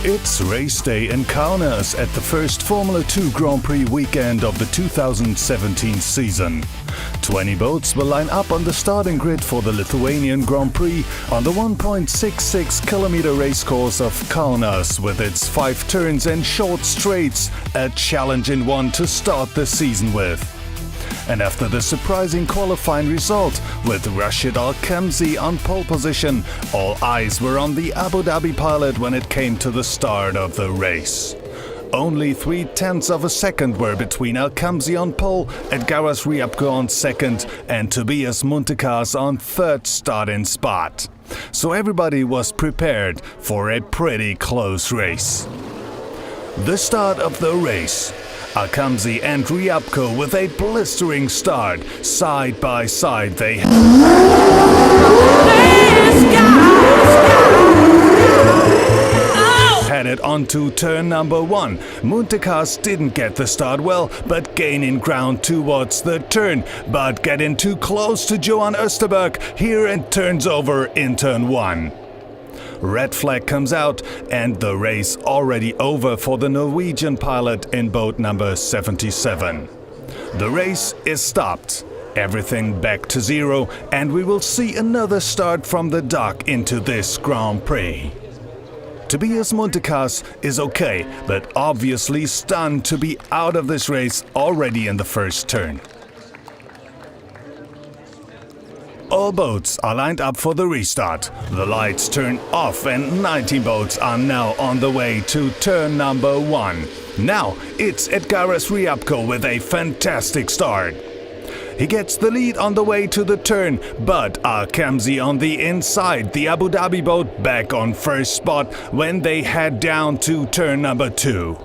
It's race day in KAUNAS at the first Formula 2 Grand Prix weekend of the 2017 season. 20 boats will line up on the starting grid for the Lithuanian Grand Prix on the 1.66-kilometer racecourse of KAUNAS with its 5 turns and short straights, a challenging one to start the season with. And after the surprising qualifying result with Rashid Al-Khamzi on pole position, all eyes were on the Abu Dhabi pilot when it came to the start of the race. Only 0.3 of a second were between Al-Khamzi on pole, Edgaras Ryabko on second and Tobias Muntekas on third starting spot. So everybody was prepared for a pretty close race. The start of the race. Al-Khamzi and Ryabko with a blistering start. Side by side they headed onto turn number 1. Muntekas didn't get the start well, but gaining ground towards the turn, but getting too close to Johan Österberg here and turns over in turn 1. Red flag comes out and the race already over for the Norwegian pilot in boat number 77. The race is stopped, everything back to zero, and we will see another start from the dock into this Grand Prix. Tobias Muntekas is okay, but obviously stunned to be out of this race already in the first turn. All boats are lined up for the restart. The lights turn off and 19 boats are now on the way to turn number 1. Now it's Edgaras Ryabko with a fantastic start. He gets the lead on the way to the turn, but Al-Khamzi on the inside, the Abu Dhabi boat back on first spot when they head down to turn number 2.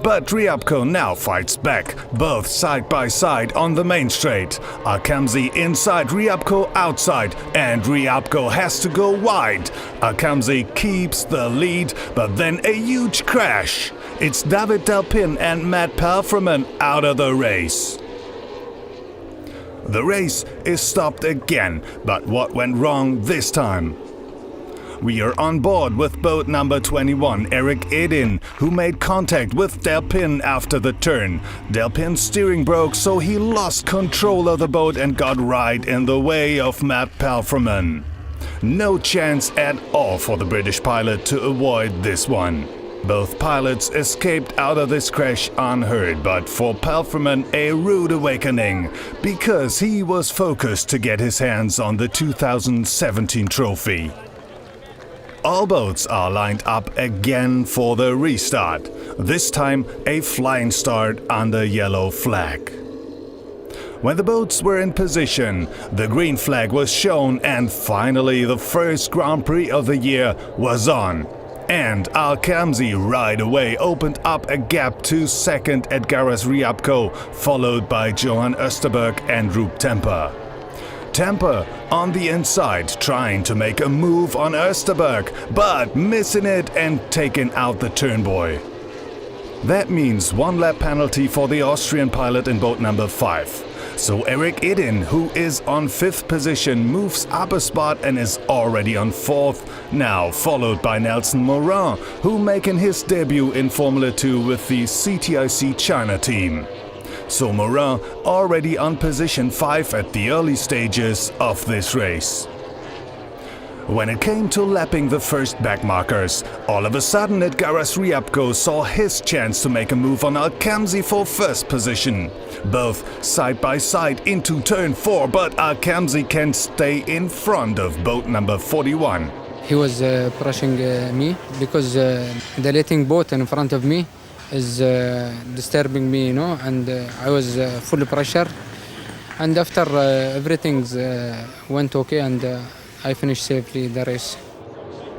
But Ryabko now fights back, both side by side on the main straight. Al-Khamzi inside, Ryabko outside, and Ryabko has to go wide. Al-Khamzi keeps the lead, but then a huge crash. It's David Delpin and Matt Palfreman out of the race. The race is stopped again, but what went wrong this time? We are on board with boat number 21, Erik Edin, who made contact with Delpin after the turn. Delpin's steering broke, so he lost control of the boat and got right in the way of Matt Palfreman. No chance at all for the British pilot to avoid this one. Both pilots escaped out of this crash unhurt, but for Palfreman a rude awakening, because he was focused to get his hands on the 2017 trophy. All boats are lined up again for the restart, this time a flying start under yellow flag. When the boats were in position, the green flag was shown and finally the first Grand Prix of the year was on. And Al-Khamzi right away opened up a gap to second Edgaras Ryabko, followed by Johan Österberg and Rup Temper. Temper on the inside, trying to make a move on Österberg, but missing it and taking out the turnboy. That means 1 lap penalty for the Austrian pilot in boat number 5. So Erik Edin, who is on 5th position, moves up a spot and is already on 4th, now followed by Nelson Morin, who making his debut in Formula 2 with the CTIC China team. So Morin already on position 5 at the early stages of this race. When it came to lapping the first backmarkers, all of a sudden Edgaras Ryabko saw his chance to make a move on Al-Khamzi for first position. Both side by side into turn 4, but Al-Khamzi can stay in front of boat number 41. He was pushing me because the letting boat in front of me is disturbing me, and I was full pressure. And after everything went okay and I finished safely the race.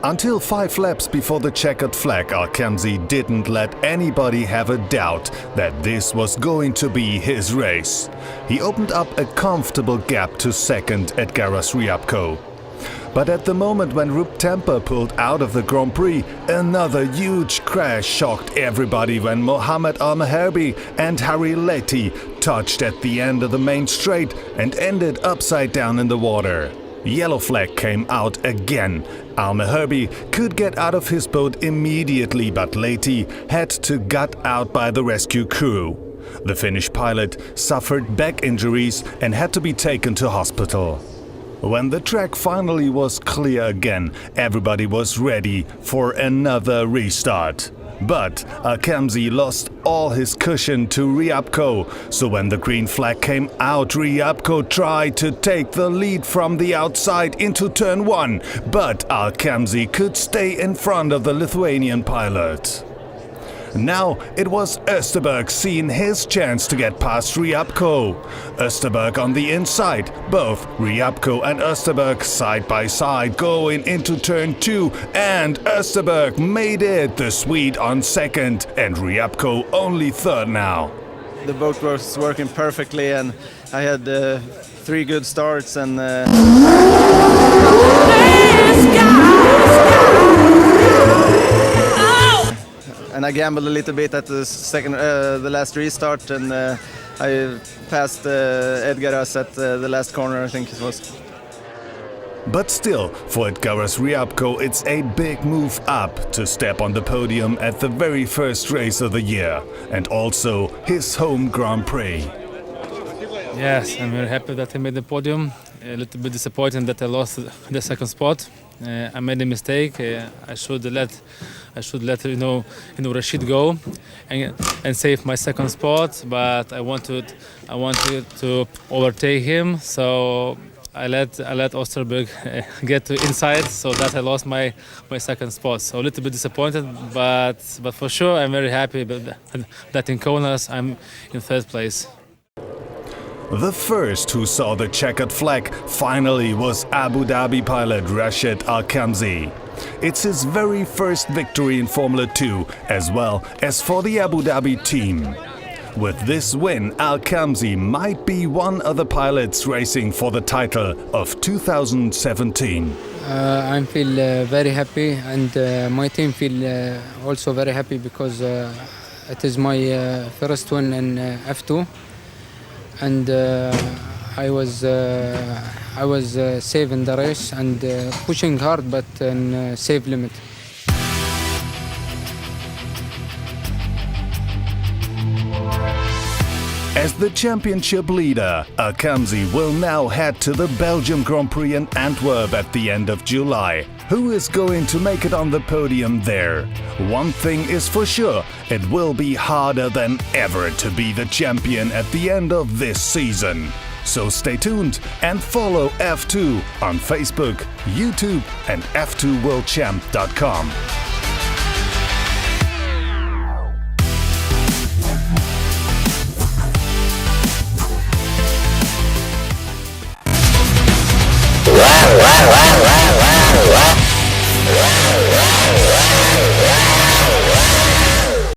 Until 5 laps before the checkered flag, Al-Khamzi didn't let anybody have a doubt that this was going to be his race. He opened up a comfortable gap to second Edgaras Ryabko. But at the moment when Rup Temper pulled out of the Grand Prix, another huge crash shocked everybody when Mohamed Al-Maherbi and Harry Letty touched at the end of the main straight and ended upside down in the water. Yellow flag came out again. Al-Meherbi could get out of his boat immediately, but Leti had to get out by the rescue crew. The Finnish pilot suffered back injuries and had to be taken to hospital. When the track finally was clear again, everybody was ready for another restart. But Al-Khamzi lost all his cushion to Ryabko, so when the green flag came out, Ryabko tried to take the lead from the outside into turn 1, but Al-Khamzi could stay in front of the Lithuanian pilot. Now it was Österberg seeing his chance to get past Ryabko. Österberg on the inside, both Ryabko and Österberg side by side going into turn 2, and Österberg made it, the Swede on second and Ryabko only third now. The boat was working perfectly and I had 3 good starts and I gambled a little bit at the last restart, and I passed Edgaras at the last corner, I think it was. But still, for Edgaras Ryabko, it's a big move up to step on the podium at the very first race of the year, and also his home Grand Prix. Yes, I'm very happy that I made the podium. A little bit disappointed that I lost the second spot. I made a mistake. I should let Rashid go and save my second spot. But I wanted to overtake him, so I let Osterberg get to inside, so that I lost my second spot. So a little bit disappointed, but for sure I'm very happy that in KAUNAS I'm in third place. The first who saw the checkered flag finally was Abu Dhabi pilot Rashid Al-Khamzi. It's his very first victory in Formula 2, as well as for the Abu Dhabi team. With this win, Al-Khamzi might be one of the pilots racing for the title of 2017. I feel very happy, and my team feel also very happy because it is my first win in F2. And I was safe in the race and pushing hard, but in safe limit. As the championship leader, Al-Khamzi will now head to the Belgium Grand Prix in Antwerp at the end of July. Who is going to make it on the podium there? One thing is for sure, it will be harder than ever to be the champion at the end of this season. So stay tuned and follow F2 on Facebook, YouTube and f2worldchamp.com. Wow.